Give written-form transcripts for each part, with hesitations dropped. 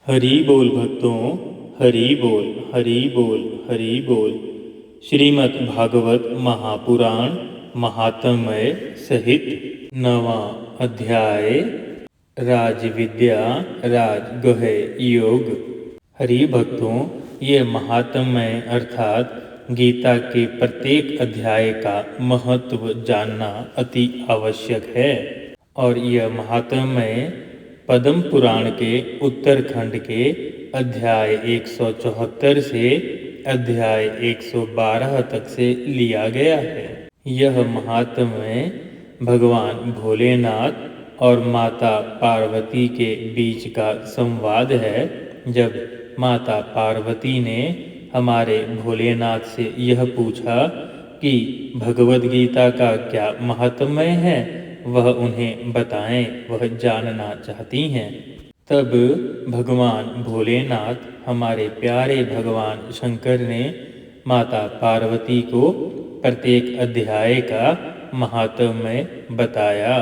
हरि बोल भक्तों, हरि बोल, हरि बोल, हरि बोल। श्रीमद् भागवत महापुराण महात्म्य सहित 9वां अध्याय राजविद्या राजगुह्य योग। हरि भक्तों, ये महात्म्य अर्थात गीता के प्रत्येक अध्याय का महत्व जानना अति आवश्यक है। और यह महात्म्य पद्म पुराण के उत्तरखंड के अध्याय 174 से अध्याय 112 तक से लिया गया है। यह महात्म्य भगवान भोलेनाथ और माता पार्वती के बीच का संवाद है। जब माता पार्वती ने हमारे भोलेनाथ से यह पूछा कि भगवद गीता का क्या महात्म्य है, वह उन्हें बताएं, वह जानना चाहती हैं। तब भगवान भोलेनाथ हमारे प्यारे भगवान शंकर ने माता पार्वती को प्रत्येक अध्याय का महात्म्य बताया।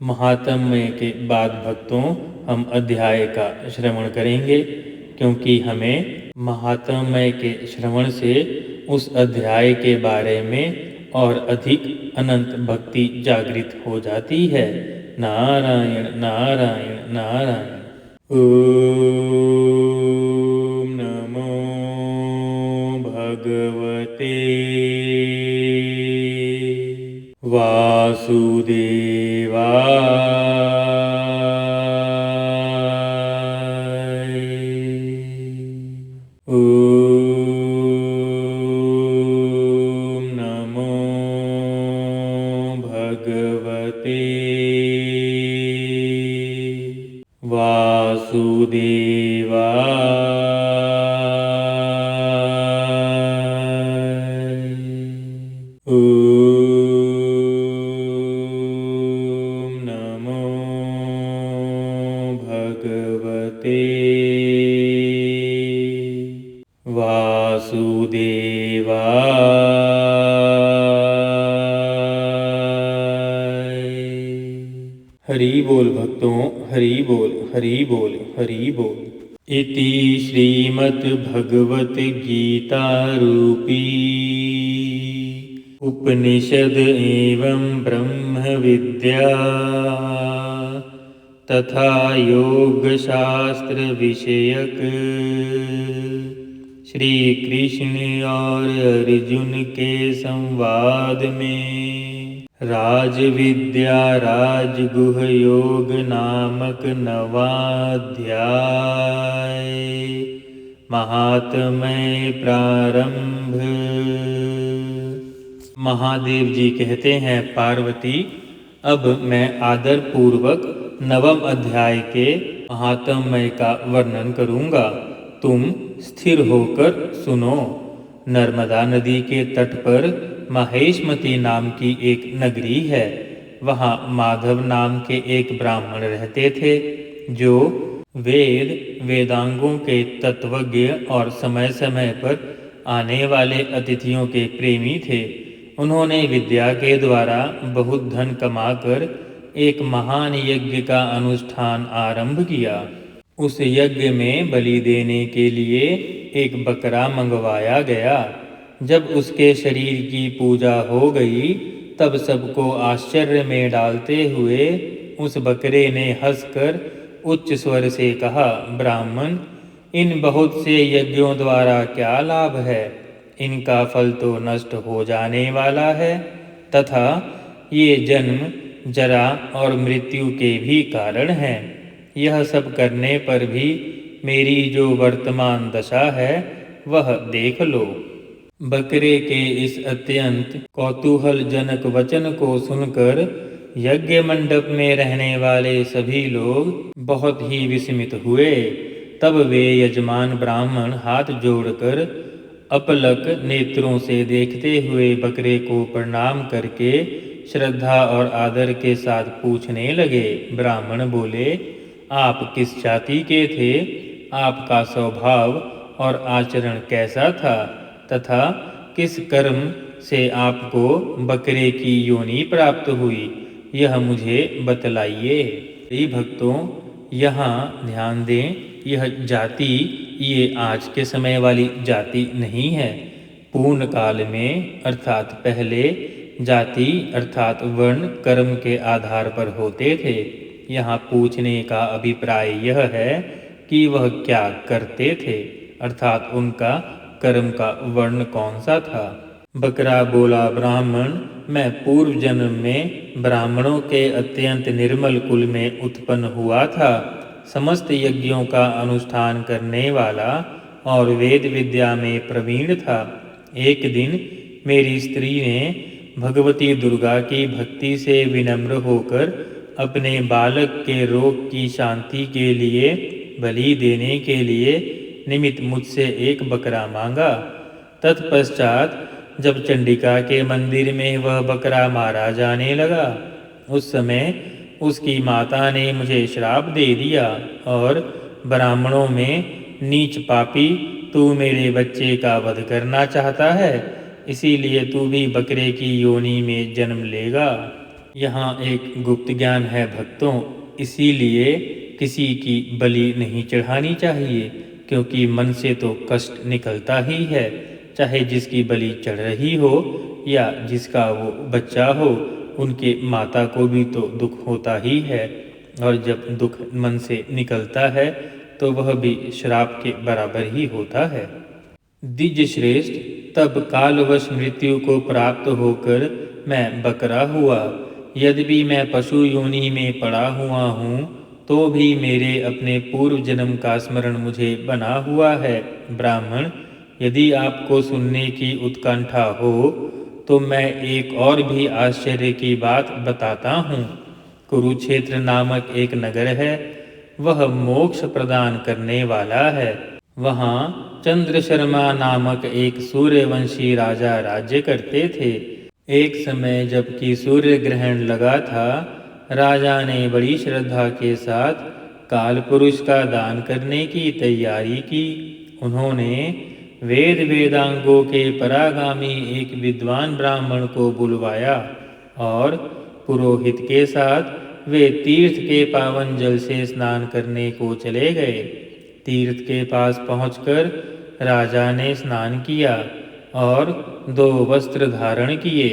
महात्म्य के बाद भक्तों हम अध्याय का श्रवण करेंगे, क्योंकि हमें महात्म्य के श्रवण से उस अध्याय के बारे में और अधिक अनंत भक्ति जागृत हो जाती है। नारायण नारायण नारायण। ओम नमो भगवते वासुदेवाय। ओम नमो भगवते वासुदेवाय। ओम नमो भगवते वासुदेवाय। हरि बोल भक्तों, हरि बोल, हरि बोल, हरि बोल। इति श्रीमद् भगवत गीता रूपी उपनिषद एवं ब्रह्म विद्या तथा योग शास्त्र विषयक श्री कृष्ण और अर्जुन के संवाद में राजविद्या राजगुह्य योग नामक 9वां अध्याय महात्म्य प्रारंभ। महादेव जी कहते हैं, पार्वती, अब मैं आदर पूर्वक 9वें अध्याय के महात्म्य का वर्णन करूंगा। तुम स्थिर होकर सुनो। नर्मदा नदी के तट पर महेशमती नाम की एक नगरी है। वहाँ माधव नाम के एक ब्राह्मण रहते थे, जो वेदांगों के तत्वज्ञ और समय समय पर आने वाले अतिथियों के प्रेमी थे। उन्होंने विद्या के द्वारा बहुत धन कमाकर एक महान यज्ञ का अनुष्ठान आरंभ किया। उस यज्ञ में बलि देने के लिए एक बकरा मंगवाया गया। जब उसके शरीर की पूजा हो गई, तब सबको आश्चर्य में डालते हुए उस बकरे ने हंसकर उच्च स्वर से कहा, ब्राह्मण, इन बहुत से यज्ञों द्वारा क्या लाभ है? इनका फल तो नष्ट हो जाने वाला है, तथा ये जन्म, जरा और मृत्यु के भी कारण हैं। यह सब करने पर भी मेरी जो वर्तमान दशा है, वह देख लो। बकरे के इस अत्यंत कौतूहलजनक वचन को सुनकर यज्ञ मंडप में रहने वाले सभी लोग बहुत ही विस्मित हुए। तब वे यजमान ब्राह्मण हाथ जोड़कर अपलक नेत्रों से देखते हुए बकरे को प्रणाम करके श्रद्धा और आदर के साथ पूछने लगे। ब्राह्मण बोले, आप किस जाति के थे? आपका स्वभाव और आचरण कैसा था? तथा किस कर्म से आपको बकरे की योनि प्राप्त हुई, यह मुझे बतलाइए। भक्तों, यहाँ ध्यान दें यह जाति ये आज के समय वाली जाति नहीं है। पूर्ण काल में अर्थात पहले जाति अर्थात वर्ण कर्म के आधार पर होते थे। यहाँ पूछने का अभिप्राय यह है कि वह क्या करते थे, अर्थात उनका कर्म का वर्ण कौन सा था। बकरा बोला, ब्राह्मण, मैं पूर्व जन्म में ब्राह्मणों के अत्यंत निर्मल कुल में उत्पन्न हुआ था। समस्त यज्ञों का अनुष्ठान करने वाला और वेद विद्या में प्रवीण था। एक दिन मेरी स्त्री ने भगवती दुर्गा की भक्ति से विनम्र होकर अपने बालक के रोग की शांति के लिए बलि देने के लिए निमित्त मुझसे एक बकरा मांगा। तत्पश्चात जब चंडिका के मंदिर में वह बकरा मारा जाने लगा, उस समय उसकी माता ने मुझे श्राप दे दिया और ब्राह्मणों में नीच पापी, तू मेरे बच्चे का वध करना चाहता है, इसीलिए तू भी बकरे की योनि में जन्म लेगा। यहाँ एक गुप्त ज्ञान है भक्तों, इसीलिए किसी की बलि नहीं चढ़ानी चाहिए, क्योंकि मन से तो कष्ट निकलता ही है, चाहे जिसकी बलि चढ़ रही हो या जिसका वो बच्चा हो, उनके माता को भी तो दुख होता ही है, और जब दुख मन से निकलता है तो वह भी श्राप के बराबर ही होता है। द्विज श्रेष्ठ, तब कालवश मृत्यु को प्राप्त होकर मैं बकरा हुआ। यद्यपि मैं पशु योनि में पड़ा हुआ हूँ, तो भी मेरे अपने पूर्व जन्म का स्मरण मुझे बना हुआ है। ब्राह्मण, यदि आपको सुनने की उत्कंठा हो तो मैं एक और भी आश्चर्य की बात बताता हूँ। कुरुक्षेत्र नामक एक नगर है, वह मोक्ष प्रदान करने वाला है। वहाँ चंद्रशर्मा नामक एक सूर्यवंशी राजा राज्य करते थे। एक समय जबकि सूर्य ग्रहण लगा था, राजा ने बड़ी श्रद्धा के साथ काल पुरुष का दान करने की तैयारी की। उन्होंने वेद वेदांगों के परागामी एक विद्वान ब्राह्मण को बुलवाया और पुरोहित के साथ वे तीर्थ के पावन जल से स्नान करने को चले गए। तीर्थ के पास पहुंचकर राजा ने स्नान किया और 2 वस्त्र धारण किए।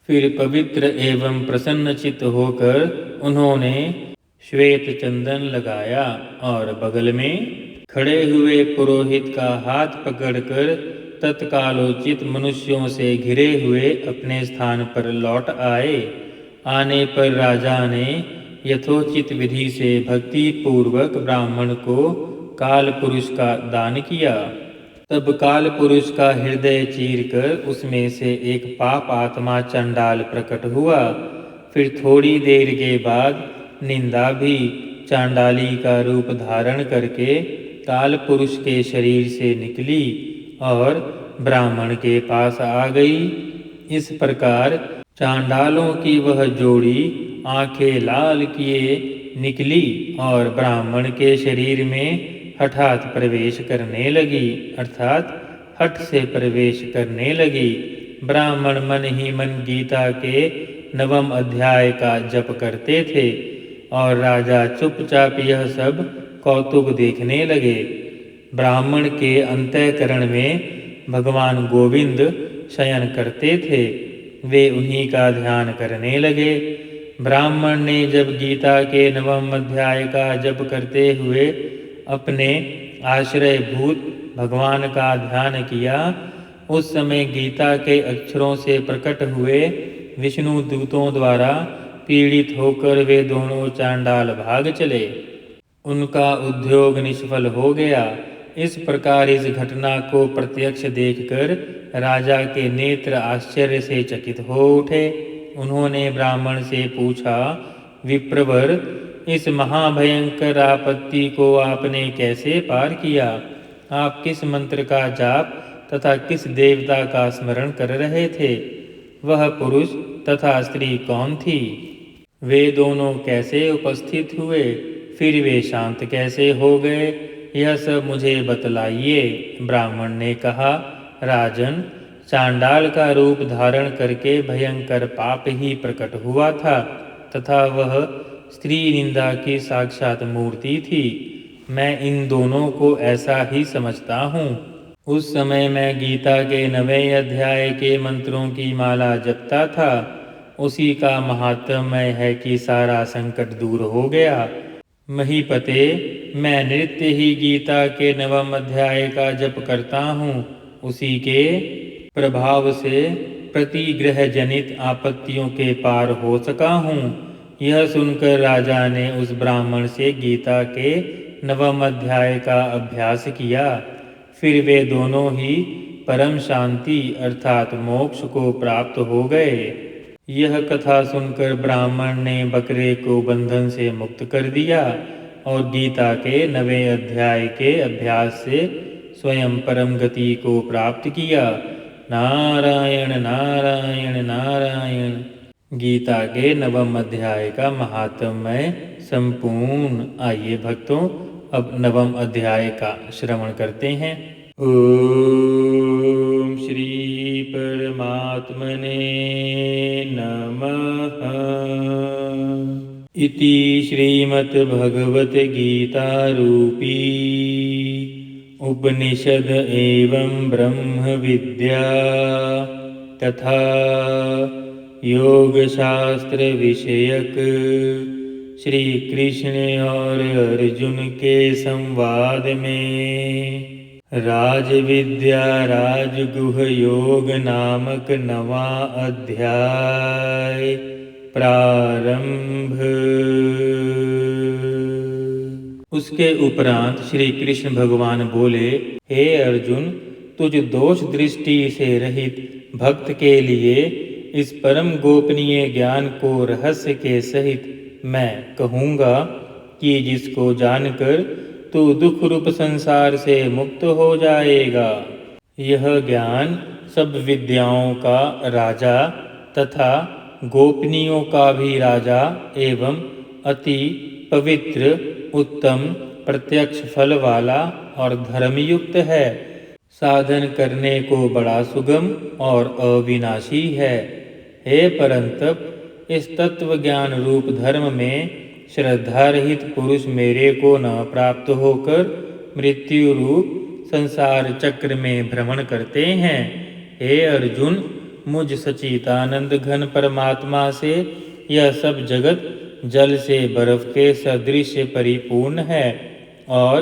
फिर पवित्र एवं प्रसन्नचित्त होकर उन्होंने श्वेत चंदन लगाया और बगल में खड़े हुए पुरोहित का हाथ पकड़कर तत्कालोचित मनुष्यों से घिरे हुए अपने स्थान पर लौट आए। आने पर राजा ने यथोचित विधि से भक्ति पूर्वक ब्राह्मण को काल पुरुष का दान किया। तब काल पुरुष का हृदय चीरकर उसमें से एक पाप आत्मा चंडाल प्रकट हुआ। फिर थोड़ी देर के बाद निंदा भी चांडाली का रूप धारण करके काल पुरुष के शरीर से निकली और ब्राह्मण के पास आ गई। इस प्रकार चांडालों की वह जोड़ी आंखें लाल किए निकली और ब्राह्मण के शरीर में हठात प्रवेश करने लगी, अर्थात हठ से प्रवेश करने लगी। ब्राह्मण मन ही मन गीता के 9वें अध्याय का जप करते थे और राजा चुपचाप यह सब कौतुक देखने लगे। ब्राह्मण के अंतःकरण में भगवान गोविंद शयन करते थे, वे उन्हीं का ध्यान करने लगे। ब्राह्मण ने जब गीता के 9वें अध्याय का जप करते हुए अपने आश्रयभूत भगवान का ध्यान किया, उस समय गीता के अक्षरों से प्रकट हुए विष्णु दूतों द्वारा पीड़ित होकर वे दोनों चांडाल भाग चले। उनका उद्योग निष्फल हो गया। इस प्रकार इस घटना को प्रत्यक्ष देखकर राजा के नेत्र आश्चर्य से चकित हो उठे। उन्होंने ब्राह्मण से पूछा, विप्रवर, इस महाभयंकर आपत्ति को आपने कैसे पार किया? आप किस मंत्र का जाप तथा किस देवता का स्मरण कर रहे थे? वह पुरुष तथा स्त्री कौन थी? वे दोनों कैसे उपस्थित हुए? फिर वे शांत कैसे हो गए? यह सब मुझे बतलाइए। ब्राह्मण ने कहा, राजन, चांडाल का रूप धारण करके भयंकर पाप ही प्रकट हुआ था तथा वह स्त्री निंदा की साक्षात मूर्ति थी। मैं इन दोनों को ऐसा ही समझता हूँ। उस समय मैं गीता के 9वें अध्याय के मंत्रों की माला जपता था। उसी का महात्म्य है कि सारा संकट दूर हो गया। महीपते, मैं नित्य ही गीता के 9वें अध्याय का जप करता हूँ। उसी के प्रभाव से प्रतिग्रह जनित आपत्तियों के पार हो सका हूँ। यह सुनकर राजा ने उस ब्राह्मण से गीता के 9वें अध्याय का अभ्यास किया। फिर वे दोनों ही परम शांति अर्थात मोक्ष को प्राप्त हो गए। यह कथा सुनकर ब्राह्मण ने बकरे को बंधन से मुक्त कर दिया और गीता के 9वें अध्याय के अभ्यास से स्वयं परम गति को प्राप्त किया। नारायण नारायण नारायण। गीता के 9वें अध्याय का महात्म्य संपूर्ण। आइए भक्तों, अब 9वें अध्याय का श्रवण करते हैं। ओम श्री परमात्मने नमः। इति श्रीमद्भगवद्गीतारूपी उपनिषद एवं ब्रह्म विद्या तथा योगशास्त्र विषयक श्री कृष्ण और अर्जुन के संवाद में राजविद्या राजगुह योग नामक 9वां अध्याय प्रारंभ। उसके उपरांत श्री कृष्ण भगवान बोले, हे अर्जुन, तुझ दोष दृष्टि से रहित भक्त के लिए इस परम गोपनीय ज्ञान को रहस्य के सहित मैं कहूँगा कि जिसको जानकर तू दुख रूप संसार से मुक्त हो जाएगा। यह ज्ञान सब विद्याओं का राजा तथा गोपनीयों का भी राजा एवं अति पवित्र उत्तम प्रत्यक्ष फल वाला और धर्मयुक्त है। साधन करने को बड़ा सुगम और अविनाशी है। हे परंतप, इस तत्व ज्ञान रूप धर्म में श्रद्धा रहित पुरुष मेरे को न प्राप्त होकर मृत्यु रूप संसार चक्र में भ्रमण करते हैं। हे अर्जुन, मुझ सच्चिदानंद घन परमात्मा से यह सब जगत जल से बर्फ के सदृश परिपूर्ण है और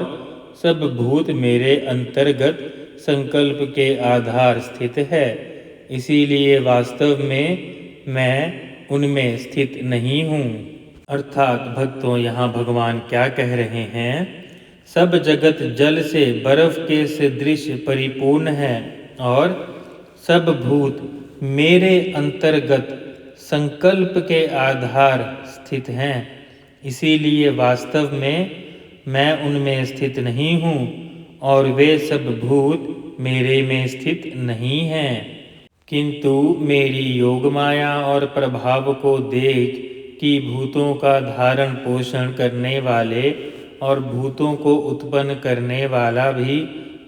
सब भूत मेरे अंतर्गत संकल्प के आधार स्थित है। इसीलिए वास्तव में मैं उनमें स्थित नहीं हूँ। अर्थात भक्तों, यहाँ भगवान क्या कह रहे हैं? सब जगत जल से बर्फ के सदृश परिपूर्ण है और सब भूत मेरे अंतर्गत संकल्प के आधार स्थित हैं। इसीलिए वास्तव में मैं उनमें स्थित नहीं हूँ और वे सब भूत मेरे में स्थित नहीं हैं। किंतु मेरी योग माया और प्रभाव को देख कि भूतों का धारण पोषण करने वाले और भूतों को उत्पन्न करने वाला भी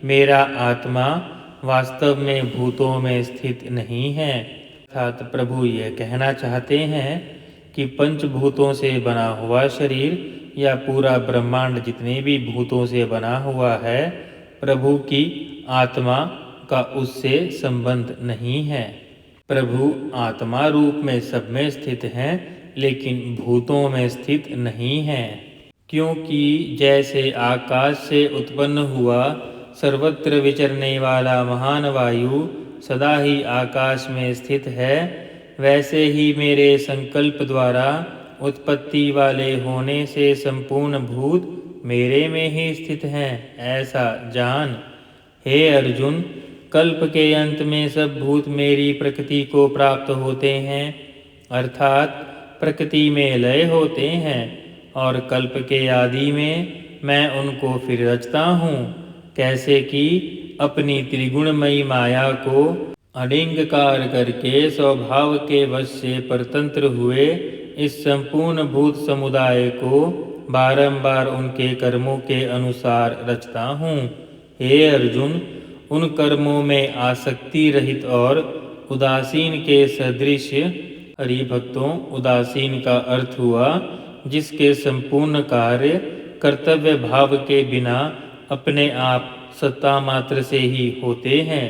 मेरा आत्मा वास्तव में भूतों में स्थित नहीं है। अर्थात प्रभु यह कहना चाहते हैं कि पंचभूतों से बना हुआ शरीर या पूरा ब्रह्मांड जितने भी भूतों से बना हुआ है, प्रभु की आत्मा का उससे संबंध नहीं है। प्रभु आत्मा रूप में सब में स्थित हैं, लेकिन भूतों में स्थित नहीं हैं। क्योंकि जैसे आकाश से उत्पन्न हुआ सर्वत्र विचरने वाला महान वायु सदा ही आकाश में स्थित है, वैसे ही मेरे संकल्प द्वारा उत्पत्ति वाले होने से संपूर्ण भूत मेरे में ही स्थित हैं, ऐसा जान। हे अर्जुन, कल्प के अंत में सब भूत मेरी प्रकृति को प्राप्त होते हैं, अर्थात प्रकृति में लय होते हैं, और कल्प के आदि में मैं उनको फिर रचता हूँ। कैसे कि अपनी त्रिगुणमयी माया को अलिंगकार करके स्वभाव के वश से परतंत्र हुए इस संपूर्ण भूत समुदाय को बारंबार उनके कर्मों के अनुसार रचता हूँ। हे अर्जुन, उन कर्मों में आसक्ति रहित और उदासीन के सदृश। हरि भक्तों, उदासीन का अर्थ हुआ जिसके संपूर्ण कार्य कर्तव्य भाव के बिना अपने आप सत्ता मात्र से ही होते हैं,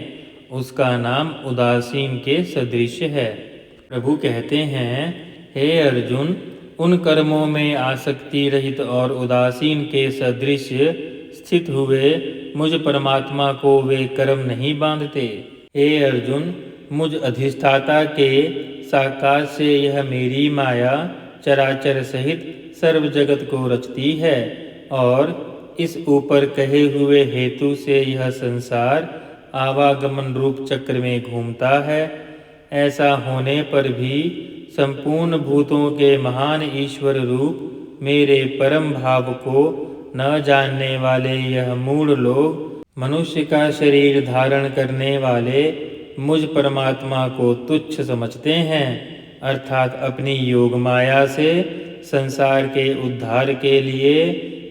उसका नाम उदासीन के सदृश है। प्रभु कहते हैं, हे अर्जुन, उन कर्मों में आसक्ति रहित और उदासीन के सदृश स्थित हुए मुझ परमात्मा को वे कर्म नहीं बांधते। हे अर्जुन, मुझ अधिष्ठाता के साकार से यह मेरी माया चराचर सहित सर्व जगत को रचती है और इस ऊपर कहे हुए हेतु से यह संसार आवागमन रूप चक्र में घूमता है। ऐसा होने पर भी संपूर्ण भूतों के महान ईश्वर रूप मेरे परम भाव को न जानने वाले यह मूढ़ लोग मनुष्य का शरीर धारण करने वाले मुझ परमात्मा को तुच्छ समझते हैं, अर्थात अपनी योग माया से संसार के उद्धार के लिए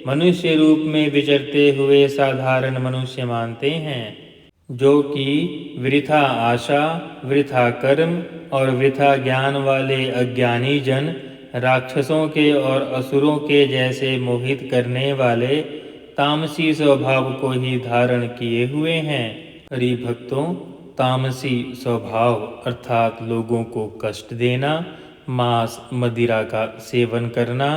मनुष्य रूप में विचरते हुए साधारण मनुष्य मानते हैं, जो कि वृथा आशा, वृथा कर्म और वृथा ज्ञान वाले अज्ञानी जन राक्षसों के और असुरों के जैसे मोहित करने वाले तामसी स्वभाव को ही धारण किए हुए हैं। हरि भक्तों, तामसी स्वभाव अर्थात लोगों को कष्ट देना, मांस मदिरा का सेवन करना।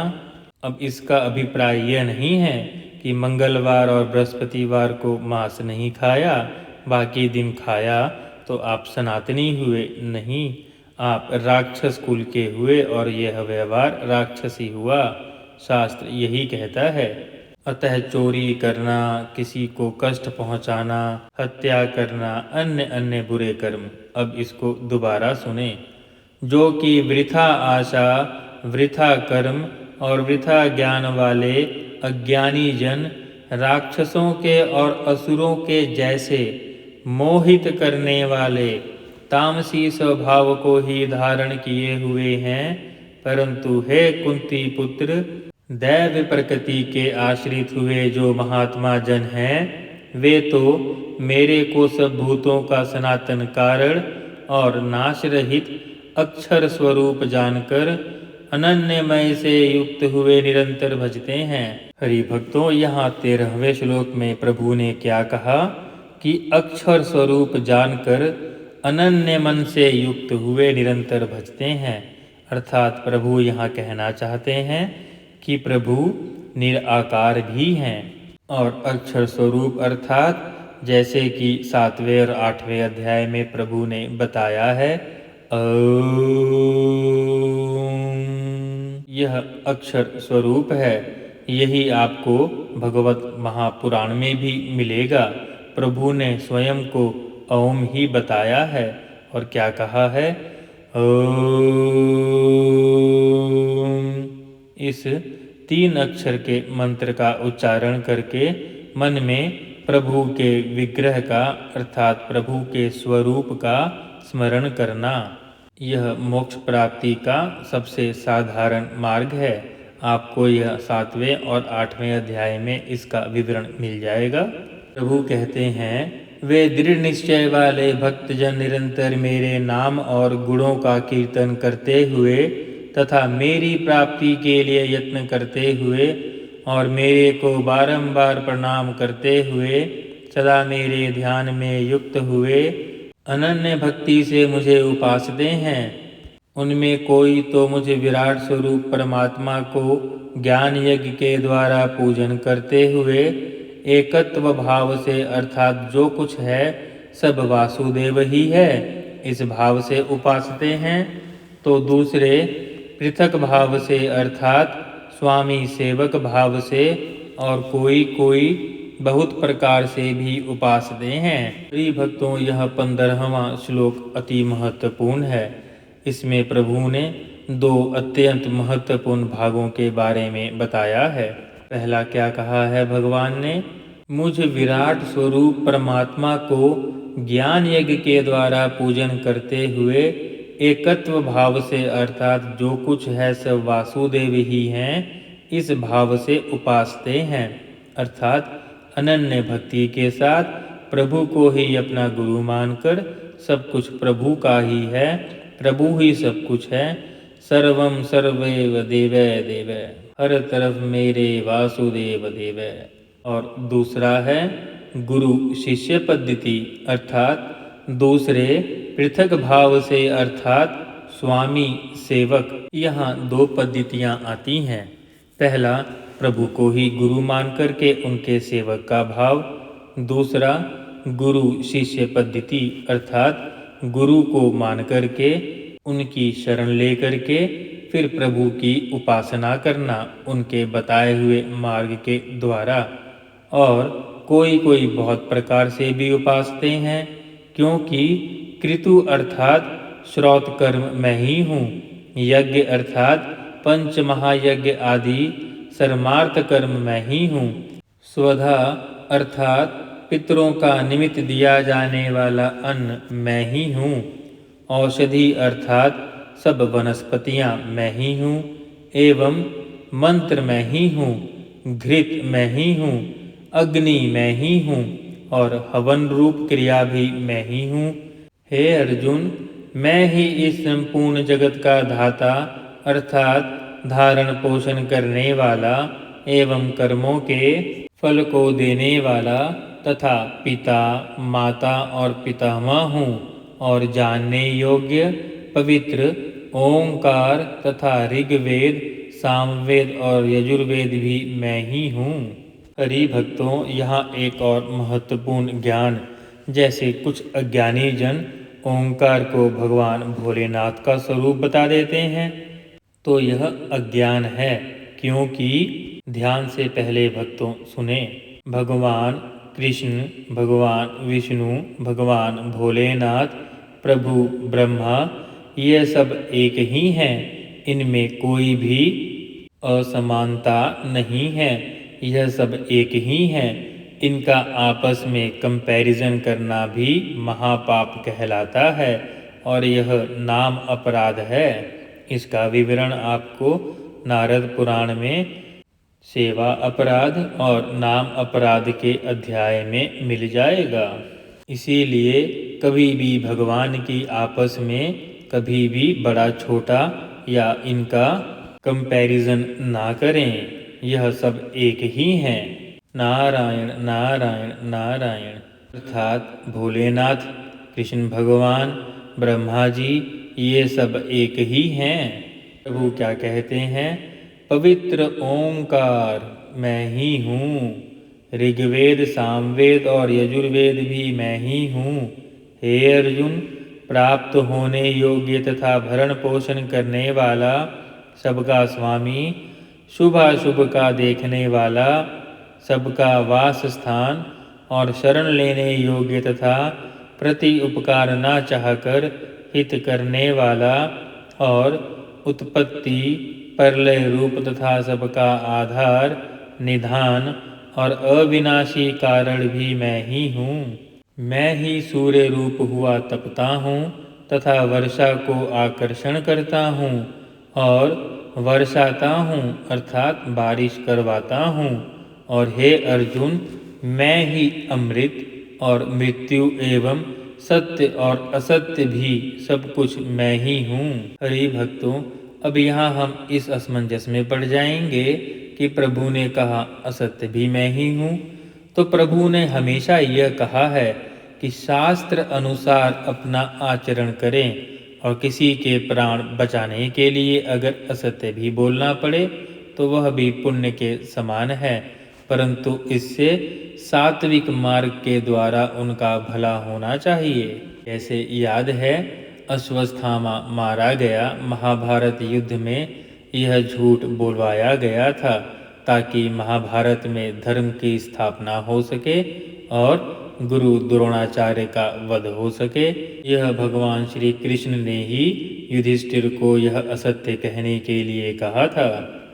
अब इसका अभिप्राय यह नहीं है कि मंगलवार और बृहस्पतिवार को मांस नहीं खाया, बाकी दिन खाया तो आप सनातनी हुए। नहीं, आप राक्षस कुल के हुए और यह व्यवहार राक्षसी हुआ। शास्त्र यही कहता है। अतः चोरी करना, किसी को कष्ट पहुंचाना, हत्या करना, अन्य अन्य बुरे कर्म। अब इसको दोबारा सुने। जो कि वृथा आशा, वृथा कर्म और वृथा ज्ञान वाले अज्ञानी जन राक्षसों के और असुरों के जैसे मोहित करने वाले तामसी स्वभाव को ही धारण किए हुए हैं। परंतु हे कुंती पुत्र, दैव प्रकृति के आश्रित हुए जो महात्मा जन हैं, वे तो मेरे को सब भूतों का सनातन कारण और नाश रहित अक्षर स्वरूप जानकर अनन्यमय से युक्त हुए निरंतर भजते हैं। हरि भक्तों, यहाँ 13वें श्लोक में प्रभु ने क्या कहा कि अक्षर स्वरूप जानकर अनन्य मन से युक्त हुए निरंतर भजते हैं। अर्थात प्रभु यहाँ कहना चाहते हैं कि प्रभु निराकार भी हैं और अक्षर स्वरूप अर्थात जैसे कि 7वें और 8वें अध्याय में प्रभु ने बताया है, यह अक्षर स्वरूप है। यही आपको भगवत महापुराण में भी मिलेगा। प्रभु ने स्वयं को ओम ही बताया है और क्या कहा है, इस 3 अक्षर के मंत्र का उच्चारण करके मन में प्रभु के विग्रह का अर्थात प्रभु के स्वरूप का स्मरण करना, यह मोक्ष प्राप्ति का सबसे साधारण मार्ग है। आपको यह 7वें और 8वें अध्याय में इसका विवरण मिल जाएगा। प्रभु कहते हैं, वे दृढ़ निश्चय वाले भक्तजन निरंतर मेरे नाम और गुणों का कीर्तन करते हुए तथा मेरी प्राप्ति के लिए यत्न करते हुए और मेरे को बारंबार प्रणाम करते हुए सदा मेरे ध्यान में युक्त हुए अनन्य भक्ति से मुझे उपासते हैं। उनमें कोई तो मुझे विराट स्वरूप परमात्मा को ज्ञान यज्ञ के द्वारा पूजन करते हुए एकत्व भाव से अर्थात जो कुछ है सब वासुदेव ही है इस भाव से उपासते हैं, तो दूसरे पृथक भाव से अर्थात स्वामी सेवक भाव से और कोई कोई बहुत प्रकार से भी उपासते हैं। प्रिय भक्तों, यह 15वां श्लोक अति महत्वपूर्ण है। इसमें प्रभु ने 2 अत्यंत महत्वपूर्ण भागों के बारे में बताया है। पहला क्या कहा है भगवान ने, मुझ विराट स्वरूप परमात्मा को ज्ञान यज्ञ के द्वारा पूजन करते हुए एकत्व भाव से अर्थात जो कुछ है सब वासुदेव ही हैं इस भाव से उपासते हैं। अर्थात अनन्य भक्ति के साथ प्रभु को ही अपना गुरु मानकर सब कुछ प्रभु का ही है, प्रभु ही सब कुछ है। सर्वम सर्वैव देवै देवै। हर तरफ मेरे वासुदेव देव। और दूसरा है गुरु शिष्य पद्धति, अर्थात दूसरे पृथक भाव से, अर्थात स्वामी सेवक। यहाँ दो पद्धतियाँ आती हैं। पहला, प्रभु को ही गुरु मान करके उनके सेवक का भाव। दूसरा, गुरु शिष्य पद्धति, अर्थात गुरु को मान करके उनकी शरण ले करके फिर प्रभु की उपासना करना उनके बताए हुए मार्ग के द्वारा। और कोई कोई बहुत प्रकार से भी उपासते हैं, क्योंकि कृतु अर्थात श्रौत कर्म मैं ही हूँ, यज्ञ अर्थात पंच महायज्ञ आदि सर्मार्थ कर्म मैं ही हूँ, स्वधा अर्थात पितरों का निमित्त दिया जाने वाला अन्न मैं ही हूँ, औषधि अर्थात सब वनस्पतियाँ मैं ही हूँ, एवं मंत्र मैं ही हूँ, घृत मैं ही हूँ, अग्नि मैं ही हूँ, और हवन रूप क्रिया भी मैं ही हूँ। हे अर्जुन, मैं ही इस संपूर्ण जगत का धाता अर्थात धारण पोषण करने वाला एवं कर्मों के फल को देने वाला तथा पिता माता और पितामह हूँ, और जानने योग्य पवित्र ओंकार तथा ऋग्वेद सामवेद और यजुर्वेद भी मैं ही हूँ। हरि भक्तों, यहाँ एक और महत्वपूर्ण ज्ञान, जैसे कुछ अज्ञानी जन ओंकार को भगवान भोलेनाथ का स्वरूप बता देते हैं, तो यह अज्ञान है। क्योंकि ध्यान से पहले भक्तों सुने, भगवान कृष्ण, भगवान विष्णु, भगवान भोलेनाथ, प्रभु ब्रह्मा, ये सब एक ही हैं। इनमें कोई भी असमानता नहीं है, यह सब एक ही हैं। इनका आपस में कंपैरिजन करना भी महापाप कहलाता है, और यह नाम अपराध है। इसका विवरण आपको नारद पुराण में सेवा अपराध और नाम अपराध के अध्याय में मिल जाएगा। इसीलिए कभी भी भगवान की आपस में कभी भी बड़ा छोटा या इनका कंपैरिजन ना करें, यह सब एक ही हैं। नारायण नारायण नारायण, अर्थात भोलेनाथ, कृष्ण भगवान, ब्रह्मा जी, ये सब एक ही हैं। प्रभु क्या कहते हैं? पवित्र ओंकार मैं ही हूँ, ऋग्वेद सामवेद और यजुर्वेद भी मैं ही हूँ। हे अर्जुन, प्राप्त होने योग्य तथा भरण पोषण करने वाला, सबका स्वामी, शुभाशुभ का देखने वाला, सबका वास स्थान और शरण लेने योग्य तथा प्रति उपकार न चाहकर हित करने वाला, और उत्पत्ति प्रलय रूप तथा सबका आधार, निधान और अविनाशी कारण भी मैं ही हूँ। मैं ही सूर्य रूप हुआ तपता हूँ तथा वर्षा को आकर्षण करता हूँ और वर्षाता हूँ, अर्थात बारिश करवाता हूँ। और हे अर्जुन, मैं ही अमृत और मृत्यु एवं सत्य और असत्य भी सब कुछ मैं ही हूँ। हरि भक्तों, अब यहाँ हम इस असमंजस में पड़ जाएंगे कि प्रभु ने कहा असत्य भी मैं ही हूँ, तो प्रभु ने हमेशा यह कहा है कि शास्त्र अनुसार अपना आचरण करें, और किसी के प्राण बचाने के लिए अगर असत्य भी बोलना पड़े तो वह भी पुण्य के समान है, परंतु इससे सात्विक मार्ग के द्वारा उनका भला होना चाहिए। जैसे याद है, अश्वत्थामा मारा गया, महाभारत युद्ध में यह झूठ बोलवाया गया था ताकि महाभारत में धर्म की स्थापना हो सके और गुरु द्रोणाचार्य का वध हो सके। यह भगवान श्री कृष्ण ने ही युधिष्ठिर को यह असत्य कहने के लिए कहा था,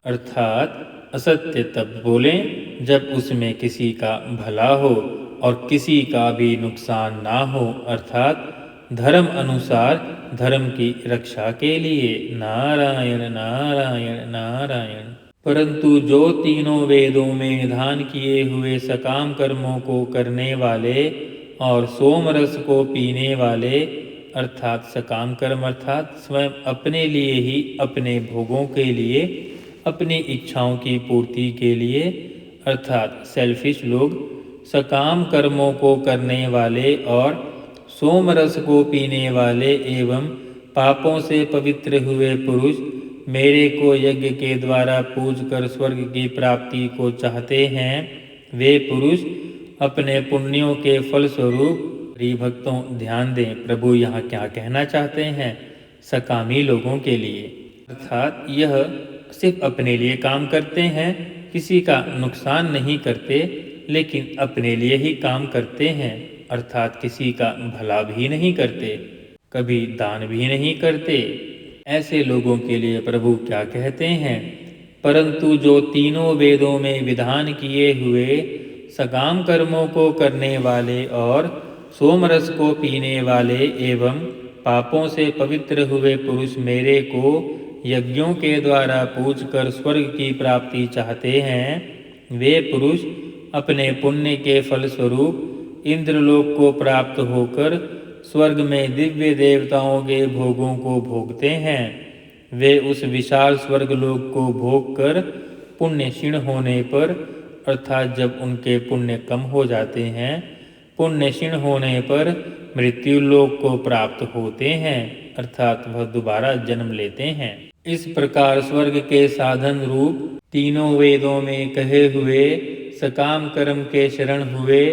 अर्थात असत्य तब बोलें जब उसमें किसी का भला हो और किसी का भी नुकसान ना हो, अर्थात धर्म अनुसार धर्म की रक्षा के लिए। नारायण नारायण नारायण। परंतु जो तीनों वेदों में निधान किए हुए सकाम कर्मों को करने वाले और सोम रस को पीने वाले, अर्थात सकाम कर्म अर्थात स्वयं अपने लिए ही अपने भोगों के लिए अपनी इच्छाओं की पूर्ति के लिए अर्थात सेल्फिश लोग सकाम कर्मों को करने वाले और सोमरस को पीने वाले एवं पापों से पवित्र हुए पुरुष मेरे को यज्ञ के द्वारा पूज कर स्वर्ग की प्राप्ति को चाहते हैं। वे पुरुष अपने पुण्यों के फल स्वरूप भक्तों ध्यान दें, प्रभु यहाँ क्या कहना चाहते हैं सकामी लोगों के लिए, अर्थात यह सिर्फ अपने लिए काम करते हैं, किसी का नुकसान नहीं करते, लेकिन अपने लिए ही काम करते हैं, अर्थात किसी का भला भी नहीं करते, कभी दान भी नहीं करते। ऐसे लोगों के लिए प्रभु क्या कहते हैं, परंतु जो तीनों वेदों में विधान किए हुए सकाम कर्मों को करने वाले और सोमरस को पीने वाले एवं पापों से पवित्र हुए पुरुष मेरे को यज्ञों के द्वारा पूज कर स्वर्ग की प्राप्ति चाहते हैं, वे पुरुष अपने पुण्य के फल स्वरूप इंद्रलोक को प्राप्त होकर स्वर्ग में दिव्य देवताओं के भोगों को भोगते हैं। वे उस विशाल स्वर्गलोक को भोग कर पुण्य क्षीण होने पर, अर्थात जब उनके पुण्य कम हो जाते हैं, पुण्य क्षीण होने पर मृत्यु लोक को प्राप्त होते हैं, अर्थात वह दोबारा जन्म लेते हैं। इस प्रकार स्वर्ग के साधन रूप तीनों वेदों में कहे हुए सकाम कर्म के शरण हुए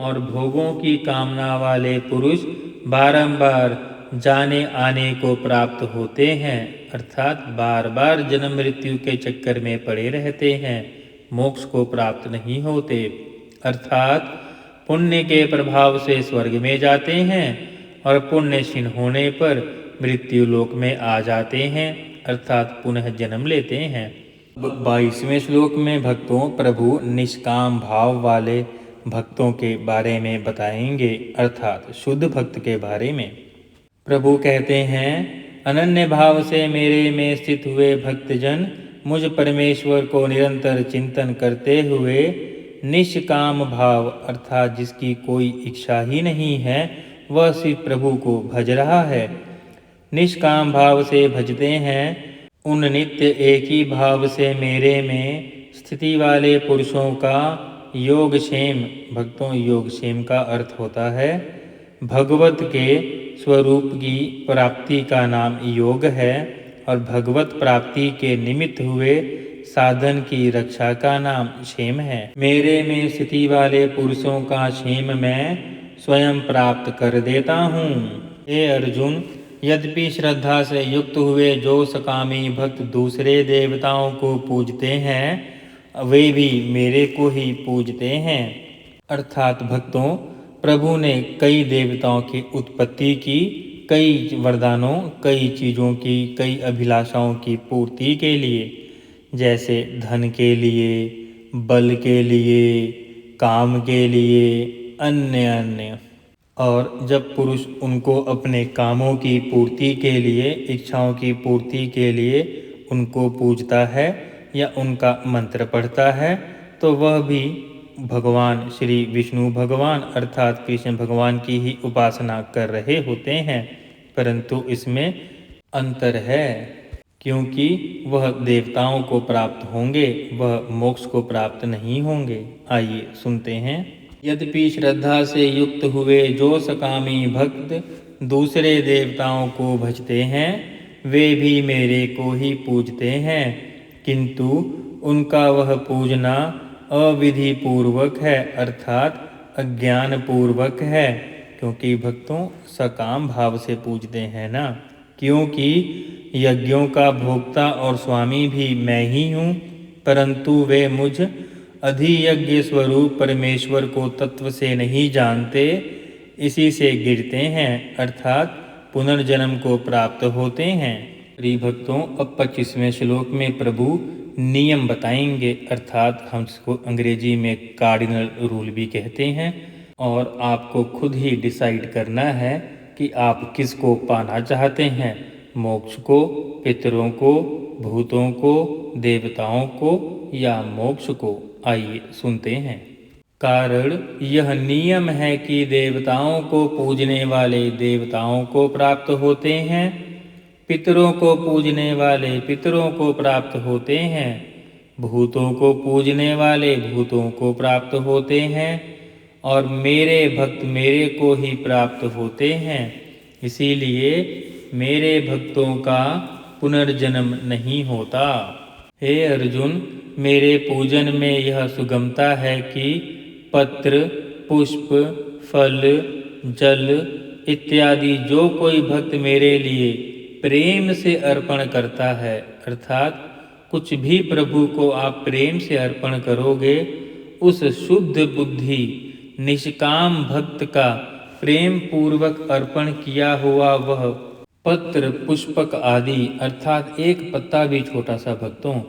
और भोगों की कामना वाले पुरुष बारंबार जाने आने को प्राप्त होते हैं, अर्थात बार बार जन्म मृत्यु के चक्कर में पड़े रहते हैं, मोक्ष को प्राप्त नहीं होते, अर्थात पुण्य के प्रभाव से स्वर्ग में जाते हैं और पुण्य क्षीण होने पर मृत्यु लोक में आ जाते हैं, अर्थात पुनः जन्म लेते हैं। 22वें श्लोक में भक्तों प्रभु निष्काम भाव वाले भक्तों के बारे में बताएंगे, अर्थात शुद्ध भक्त के बारे में। प्रभु कहते हैं, अनन्य भाव से मेरे में स्थित हुए भक्तजन मुझ परमेश्वर को निरंतर चिंतन करते हुए निष्काम भाव, अर्थात जिसकी कोई इच्छा ही नहीं है, वह सिर्फ प्रभु को भज रहा है, निष्काम भाव से भजते हैं, उन नित्य एक ही भाव से मेरे में स्थिति वाले पुरुषों का योगक्षेम, भक्तों योगक्षेम का अर्थ होता है भगवत के स्वरूप की प्राप्ति का नाम योग है और भगवत प्राप्ति के निमित्त हुए साधन की रक्षा का नाम क्षेम है। मेरे में स्थिति वाले पुरुषों का क्षेम मैं स्वयं प्राप्त कर देता हूँ। हे अर्जुन, यद्यपि श्रद्धा से युक्त हुए जो सकामी भक्त दूसरे देवताओं को पूजते हैं, वे भी मेरे को ही पूजते हैं, अर्थात भक्तों प्रभु ने कई देवताओं की उत्पत्ति की, कई वरदानों, कई चीज़ों की, कई अभिलाषाओं की पूर्ति के लिए, जैसे धन के लिए, बल के लिए, काम के लिए, अन्य अन्य। और जब पुरुष उनको अपने कामों की पूर्ति के लिए, इच्छाओं की पूर्ति के लिए उनको पूजता है या उनका मंत्र पढ़ता है, तो वह भी भगवान श्री विष्णु भगवान अर्थात कृष्ण भगवान की ही उपासना कर रहे होते हैं, परंतु इसमें अंतर है, क्योंकि वह देवताओं को प्राप्त होंगे, वह मोक्ष को प्राप्त नहीं होंगे। आइए सुनते हैं। यद्यपि श्रद्धा से युक्त हुए जो सकामी भक्त दूसरे देवताओं को भजते हैं, वे भी मेरे को ही पूजते हैं, किंतु उनका वह पूजना अविधि पूर्वक है, अर्थात अज्ञान पूर्वक है, क्योंकि भक्तों सकाम भाव से पूजते हैं ना, क्योंकि यज्ञों का भोक्ता और स्वामी भी मैं ही हूँ, परंतु वे मुझ अधियज्ञ स्वरूप परमेश्वर को तत्व से नहीं जानते, इसी से गिरते हैं, अर्थात पुनर्जन्म को प्राप्त होते हैं। प्रिय भक्तों, अब 25वें श्लोक में प्रभु नियम बताएंगे, अर्थात हम इसको अंग्रेजी में कार्डिनल रूल भी कहते हैं, और आपको खुद ही डिसाइड करना है कि आप किसको पाना चाहते हैं, मोक्ष को, पितरों को, भूतों को, देवताओं को या मोक्ष को। आइए सुनते हैं। कारण यह नियम है कि देवताओं को पूजने वाले देवताओं को प्राप्त होते हैं, पितरों को पूजने वाले पितरों को प्राप्त होते हैं, भूतों को पूजने वाले भूतों को प्राप्त होते हैं, और मेरे भक्त मेरे को ही प्राप्त होते हैं। इसीलिए मेरे भक्तों का पुनर्जन्म नहीं होता। हे अर्जुन, मेरे पूजन में यह सुगमता है कि पत्र, पुष्प, फल, जल इत्यादि जो कोई भक्त मेरे लिए प्रेम से अर्पण करता है, अर्थात कुछ भी प्रभु को आप प्रेम से अर्पण करोगे, उस शुद्ध बुद्धि निष्काम भक्त का प्रेम पूर्वक अर्पण किया हुआ वह पत्र, पुष्पक आदि अर्थात एक पत्ता भी छोटा सा भक्तों,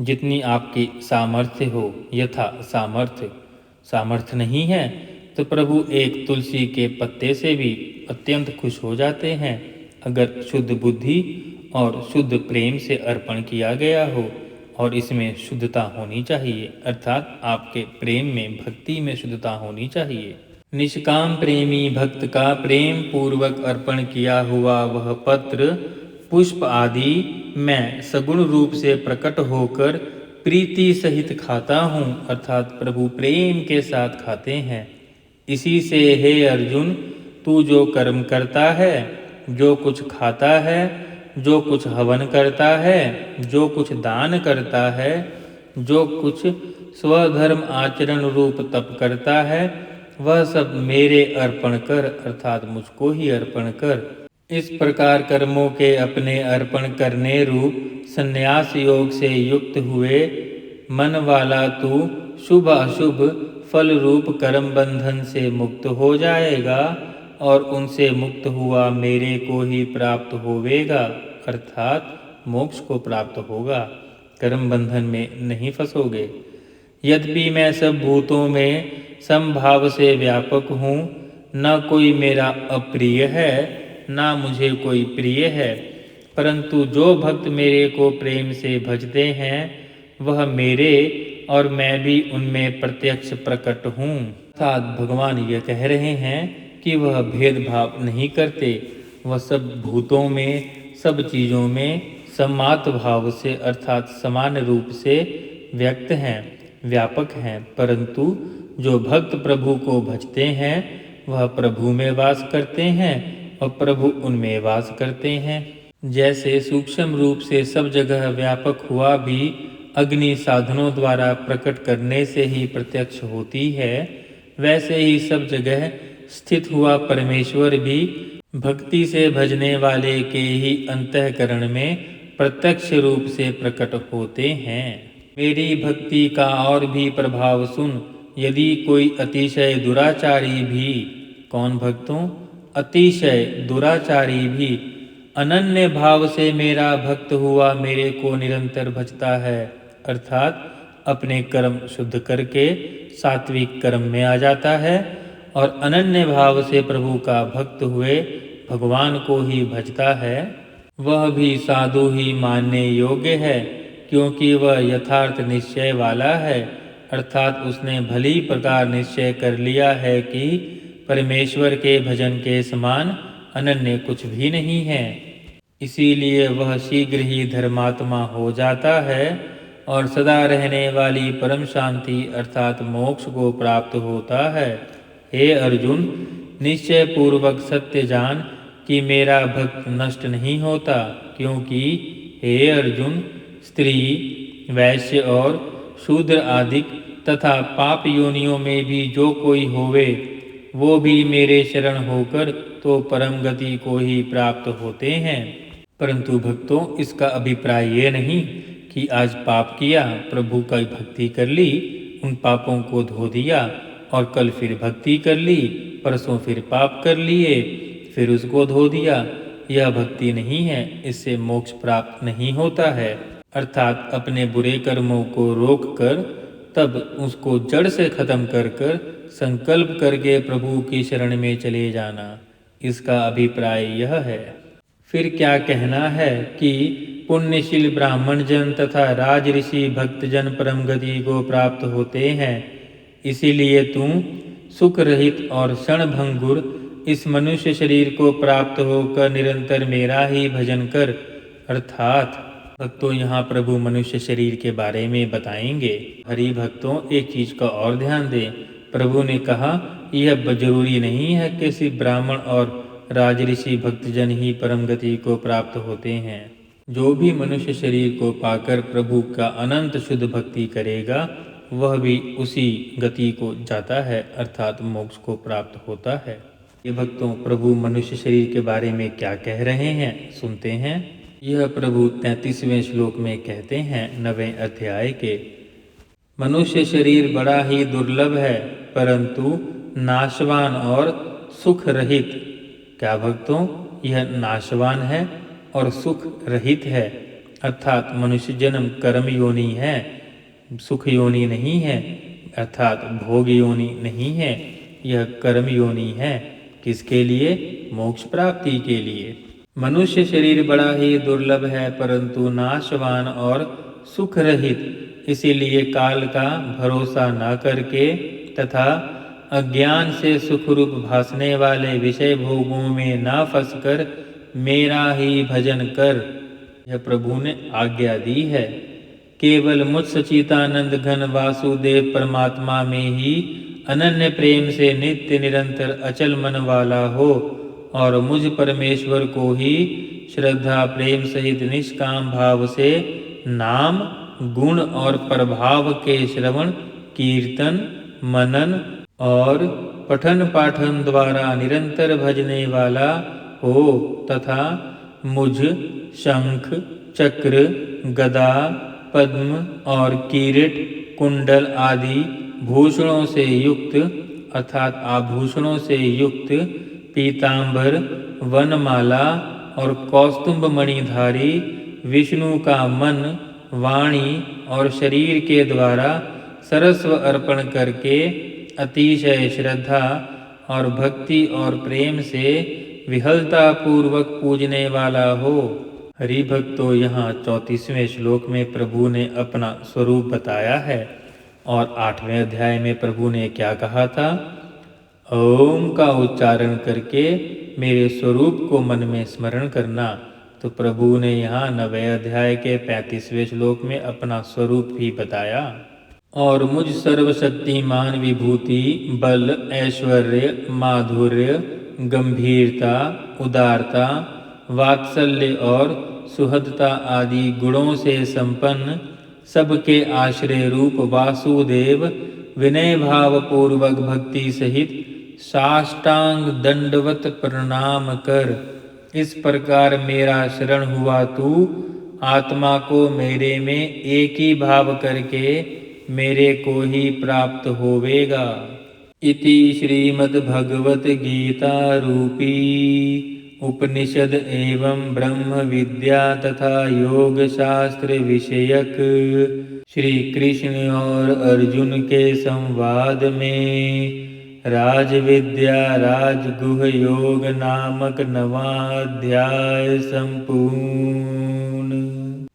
जितनी आपकी सामर्थ्य हो, यथा सामर्थ्य नहीं है तो प्रभु एक तुलसी के पत्ते से भी अत्यंत खुश हो जाते हैं, अगर शुद्ध बुद्धि और शुद्ध प्रेम से अर्पण किया गया हो। और इसमें शुद्धता होनी चाहिए, अर्थात आपके प्रेम में, भक्ति में शुद्धता होनी चाहिए। निष्काम प्रेमी भक्त का प्रेम पूर्वक अर्पण किया हुआ वह पत्र, पुष्प आदि मैं सगुण रूप से प्रकट होकर प्रीति सहित खाता हूँ, अर्थात प्रभु प्रेम के साथ खाते हैं। इसी से हे अर्जुन, तू जो कर्म करता है, जो कुछ खाता है, जो कुछ हवन करता है, जो कुछ दान करता है, जो कुछ स्वधर्म आचरण रूप तप करता है, वह सब मेरे अर्पण कर, अर्थात मुझको ही अर्पण कर। इस प्रकार कर्मों के अपने अर्पण करने रूप संन्यास योग से युक्त हुए मन वाला तू शुभ अशुभ फल रूप कर्म बंधन से मुक्त हो जाएगा और उनसे मुक्त हुआ मेरे को ही प्राप्त होवेगा, अर्थात मोक्ष को प्राप्त होगा, कर्म बंधन में नहीं फंसोगे। यद्यपि मैं सब भूतों में समभाव से व्यापक हूँ, न कोई मेरा अप्रिय है, ना मुझे कोई प्रिय है, परंतु जो भक्त मेरे को प्रेम से भजते हैं वह मेरे और मैं भी उनमें प्रत्यक्ष प्रकट हूँ। अर्थात भगवान ये कह रहे हैं कि वह भेदभाव नहीं करते, वह सब भूतों में, सब चीज़ों में समात भाव से अर्थात समान रूप से व्यक्त हैं, व्यापक हैं, परंतु जो भक्त प्रभु को भजते हैं वह प्रभु में वास करते हैं और प्रभु उनमें वास करते हैं। जैसे सूक्ष्म रूप से सब जगह व्यापक हुआ भी अग्नि साधनों द्वारा प्रकट करने से ही प्रत्यक्ष होती है, वैसे ही सब जगह स्थित हुआ परमेश्वर भी भक्ति से भजने वाले के ही अंतःकरण में प्रत्यक्ष रूप से प्रकट होते हैं। मेरी भक्ति का और भी प्रभाव सुन। यदि कोई अतिशय दुराचारी भी, कौन भक्तों? अतिशय दुराचारी भी अनन्य भाव से मेरा भक्त हुआ मेरे को निरंतर भजता है, अर्थात अपने कर्म शुद्ध करके सात्विक कर्म में आ जाता है और अनन्य भाव से प्रभु का भक्त हुए भगवान को ही भजता है, वह भी साधु ही मानने योग्य है, क्योंकि वह यथार्थ निश्चय वाला है, अर्थात उसने भली प्रकार निश्चय कर लिया है कि परमेश्वर के भजन के समान अनन्य कुछ भी नहीं है। इसीलिए वह शीघ्र ही धर्मात्मा हो जाता है और सदा रहने वाली परम शांति अर्थात मोक्ष को प्राप्त होता है। हे अर्जुन, निश्चय पूर्वक सत्य जान कि मेरा भक्त नष्ट नहीं होता, क्योंकि हे अर्जुन, स्त्री, वैश्य और शूद्र आदिक तथा पाप योनियों में भी जो कोई होवे, वो भी मेरे शरण होकर तो परम गति को ही प्राप्त होते हैं। परंतु भक्तों, इसका अभिप्राय ये नहीं कि आज पाप किया, प्रभु का भक्ति कर ली, उन पापों को धो दिया और कल फिर भक्ति कर ली, परसों फिर पाप कर लिए, फिर उसको धो दिया। यह भक्ति नहीं है, इससे मोक्ष प्राप्त नहीं होता है। अर्थात अपने बुरे कर्मों को रोक कर तब उसको जड़ से खत्म कर कर संकल्प करके प्रभु की शरण में चले जाना, इसका अभिप्राय यह है। फिर क्या कहना है कि पुण्यशील ब्राह्मण जन तथा राज ऋषि भक्तजन परम गति को प्राप्त होते हैं, इसीलिए तू सुख रहित और क्षणभंगुर इस मनुष्य शरीर को प्राप्त होकर निरंतर मेरा ही भजन कर। अर्थात भक्तों यहाँ प्रभु मनुष्य शरीर के बारे में बताएंगे। हरि भक्तों एक चीज का और ध्यान दें। प्रभु ने कहा यह जरूरी नहीं है कि सिर्फ ब्राह्मण और राजऋषि भक्तजन ही परम गति को प्राप्त होते हैं। जो भी मनुष्य शरीर को पाकर प्रभु का अनंत शुद्ध भक्ति करेगा वह भी उसी गति को जाता है, अर्थात मोक्ष को प्राप्त होता है। ये भक्तों प्रभु मनुष्य शरीर के बारे में क्या कह रहे हैं सुनते हैं। यह प्रभु 33वें श्लोक में कहते हैं 9वें अध्याय के, मनुष्य शरीर बड़ा ही दुर्लभ है परंतु नाशवान और सुख रहित। क्या भक्तों यह नाशवान है और सुख रहित है, अर्थात मनुष्य जन्म कर्म योनि है, सुख योनि नहीं है, अर्थात भोग योनि नहीं है। यह कर्म योनि है। किसके लिए? मोक्ष प्राप्ति के लिए। मनुष्य शरीर बड़ा ही दुर्लभ है परंतु नाशवान और सुख रहित, इसीलिए काल का भरोसा न करके तथा अज्ञान से सुख रूप भासने वाले विषय भोगों में न फंसकर मेरा ही भजन कर। यह प्रभु ने आज्ञा दी है। केवल मुझ सचितानंद घन वासुदेव परमात्मा में ही अनन्य प्रेम से नित्य निरंतर अचल मन वाला हो और मुझ परमेश्वर को ही श्रद्धा प्रेम सहित निष्काम भाव से नाम गुण और प्रभाव के श्रवण कीर्तन मनन और पठन पाठन द्वारा निरंतर भजने वाला हो तथा मुझ शंख चक्र गदा पद्म और किरीट कुंडल आदि भूषणों से युक्त अर्थात आभूषणों से युक्त पीतांबर वनमाला और कौस्तुभ मणिधारी विष्णु का मन वाणी और शरीर के द्वारा सर्वस्व अर्पण करके अतिशय श्रद्धा और भक्ति और प्रेम से विहलता पूर्वक पूजने वाला हो। हरि भक्तों यहाँ 34वें श्लोक में प्रभु ने अपना स्वरूप बताया है और 8वें अध्याय में प्रभु ने क्या कहा था? ओम का उच्चारण करके मेरे स्वरूप को मन में स्मरण करना। तो प्रभु ने यहाँ 9वें अध्याय के 35वें श्लोक में अपना स्वरूप भी बताया। और मुझ सर्वशक्तिमान विभूति बल ऐश्वर्य माधुर्य गंभीरता उदारता वात्सल्य और सुहदता आदि गुणों से संपन्न सबके आश्रय रूप वासुदेव विनय भाव पूर्वक भक्ति सहित साष्टांग दंडवत प्रणाम कर। इस प्रकार मेरा शरण हुआ तू आत्मा को मेरे में एक ही भाव करके मेरे को ही प्राप्त होवेगा। इति श्रीमद्भगवत गीता रूपी उपनिषद एवं ब्रह्म विद्या तथा योग शास्त्र विषयक श्री कृष्ण और अर्जुन के संवाद में राजविद्या राजगुह योग नामक 9वां अध्याय संपूर्ण।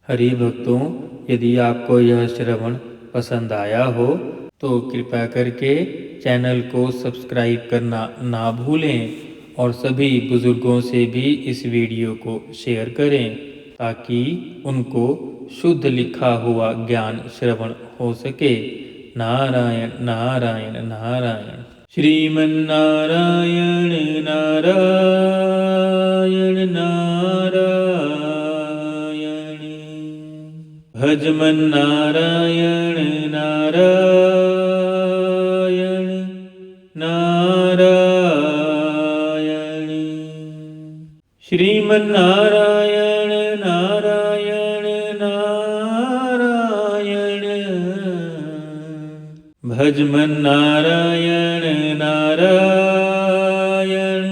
हरि भक्तों यदि आपको यह श्रवण पसंद आया हो तो कृपया करके चैनल को सब्सक्राइब करना ना भूलें और सभी बुजुर्गों से भी इस वीडियो को शेयर करें ताकि उनको शुद्ध लिखा हुआ ज्ञान श्रवण हो सके। नारायण नारायण नारायण। श्रीमन्नारायण नारायण नारायण भजमन नारायण नारायण नारायण श्रीमन्नारायण नारायण नारायण भजमन नारायण नारायण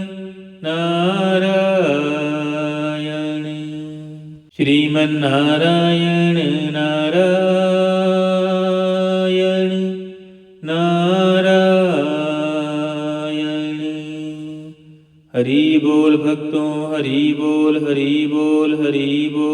नारायण श्रीमन्नारायण नारायण नारायण। हरि बोल भक्तों हरि बोल हरि बोल हरि बोल।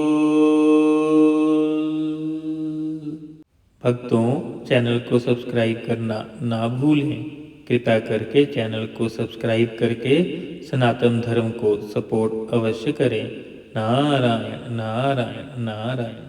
भक्तों चैनल को सब्सक्राइब करना ना भूलें। कृपया करके चैनल को सब्सक्राइब करके सनातन धर्म को सपोर्ट अवश्य करें। नारायण नारायण नारायण।